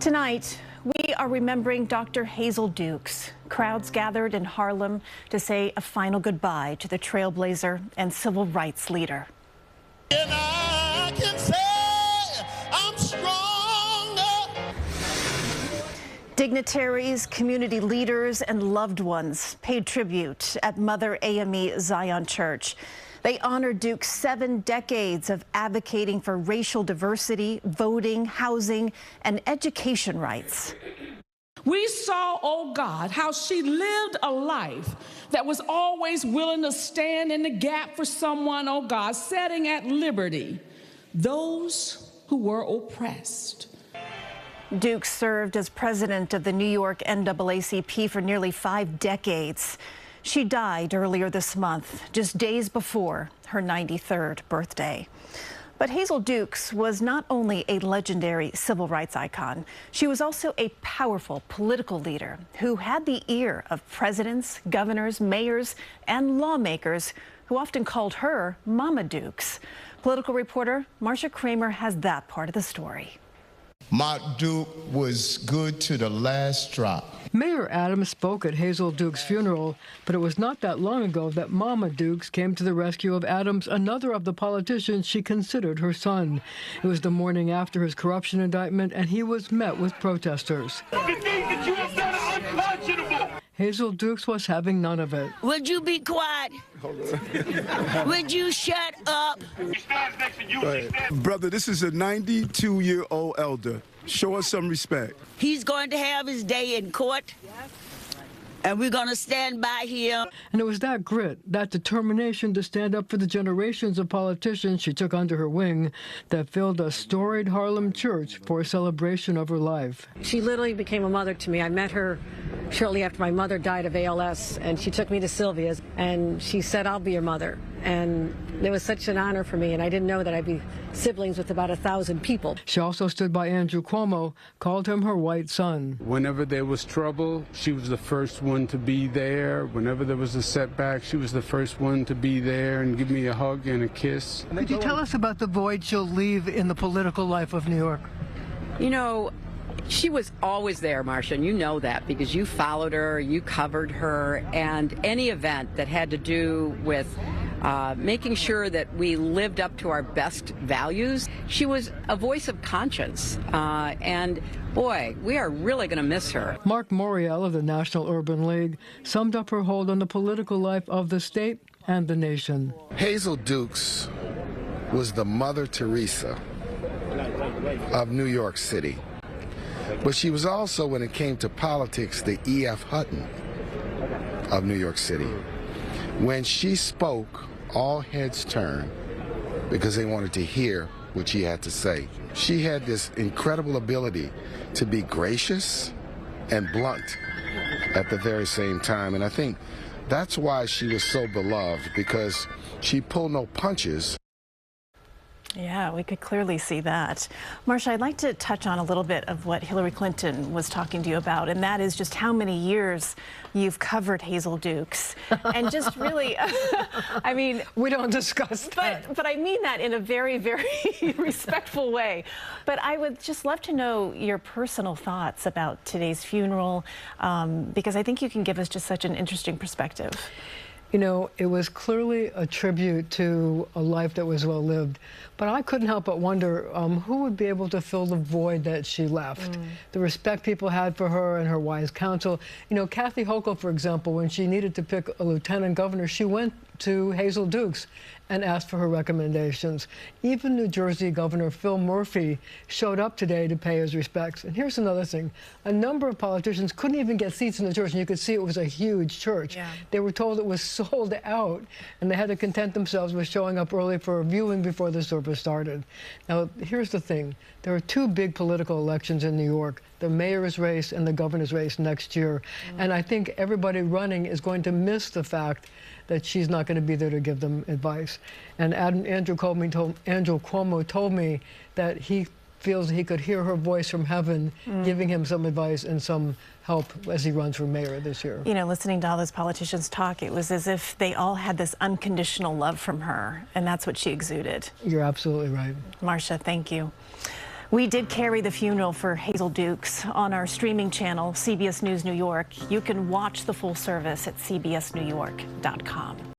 Tonight, we are remembering Dr. Hazel Dukes. Crowds gathered in Harlem to say a final goodbye to the trailblazer and civil rights leader. And I can say I'm stronger. Dignitaries, community leaders, and loved ones paid tribute at Mother AME Zion Church. They honored Dukes' 7 decades of advocating for racial diversity, voting, housing, and education rights. We saw, oh God, how she lived a life that was always willing to stand in the gap for someone, oh God, setting at liberty those who were oppressed. Dukes served as president of the New York NAACP for nearly 5 decades. She died earlier this month, just days before her 93rd birthday. But Hazel Dukes was not only a legendary civil rights icon, she was also a powerful political leader who had the ear of presidents, governors, mayors, and lawmakers who often called her Mama Dukes. Political reporter Marcia Kramer has that part of the story. My Duke was good to the last drop. Mayor Adams spoke at Hazel Dukes' funeral, but it was not that long ago that Mama Dukes came to the rescue of Adams, another of the politicians she considered her son. It was the morning after his corruption indictment, and he was met with protesters. The things that you have done are unconscionable. Hazel Dukes was having none of it. Would you be quiet? Would you shut up? Brother, this is a 92-year-old elder. Show us some respect. He's going to have his day in court, and we're going to stand by him. And it was that grit, that determination to stand up for the generations of politicians she took under her wing that filled a storied Harlem church for a celebration of her life. She literally became a mother to me. I met her shortly after my mother died of ALS, and she took me to Sylvia's, and she said, "I'll be your mother." And it was such an honor for me, and I didn't know that I'd be siblings with about 1,000 people. She also stood by Andrew Cuomo, called him her white son. Whenever there was trouble, she was the first one to be there. Whenever there was a setback, she was the first one to be there and give me a hug and a kiss. Could you tell us about the void she'll leave in the political life of New York? You know, she was always there, Marcia, and you know that because you followed her, you covered her, and any event that had to do with making sure that we lived up to our best values. She was a voice of conscience, and boy, we are really going to miss her. Mark Morial of the National Urban League summed up her hold on the political life of the state and the nation. Hazel Dukes was the Mother Teresa of New York City. But she was also, when it came to politics, the E.F. Hutton of New York City. When she spoke, all heads turned because they wanted to hear what she had to say. She had this incredible ability to be gracious and blunt at the very same time. And I think that's why she was so beloved, because she pulled no punches. Yeah, we could clearly see that. Marcia, I'd like to touch on a little bit of what Hillary Clinton was talking to you about, and that is just how many years you've covered Hazel Dukes. And just really, I mean... We don't discuss that. But I mean that in a very, very respectful way. But I would just love to know your personal thoughts about today's funeral, because I think you can give us just such an interesting perspective. You know, it was clearly a tribute to a life that was well lived. But I couldn't help but wonder who would be able to fill the void that she left. The respect people had for her and her wise counsel. You know, Kathy Hochul, for example, when she needed to pick a lieutenant governor, she went to Hazel Dukes and asked for her recommendations. Even New Jersey Governor Phil Murphy showed up today to pay his respects. And here's another thing. A number of politicians couldn't even get seats in the church, and you could see it was a huge church. Yeah. They were told it was sold out, and they had to content themselves with showing up early for a viewing before the service started. Now, here's the thing. There are 2 big political elections in New York, the mayor's race and the governor's race next year. And I think everybody running is going to miss the fact that she's not going to be there to give them advice. And Andrew Cuomo told me that he feels he could hear her voice from heaven giving him some advice and some help as he runs for mayor this year. You know, listening to all those politicians talk, it was as if they all had this unconditional love from her, and that's what she exuded. You're absolutely right. Marcia, thank you. We did carry the funeral for Hazel Dukes on our streaming channel, CBS News New York. You can watch the full service at cbsnewyork.com.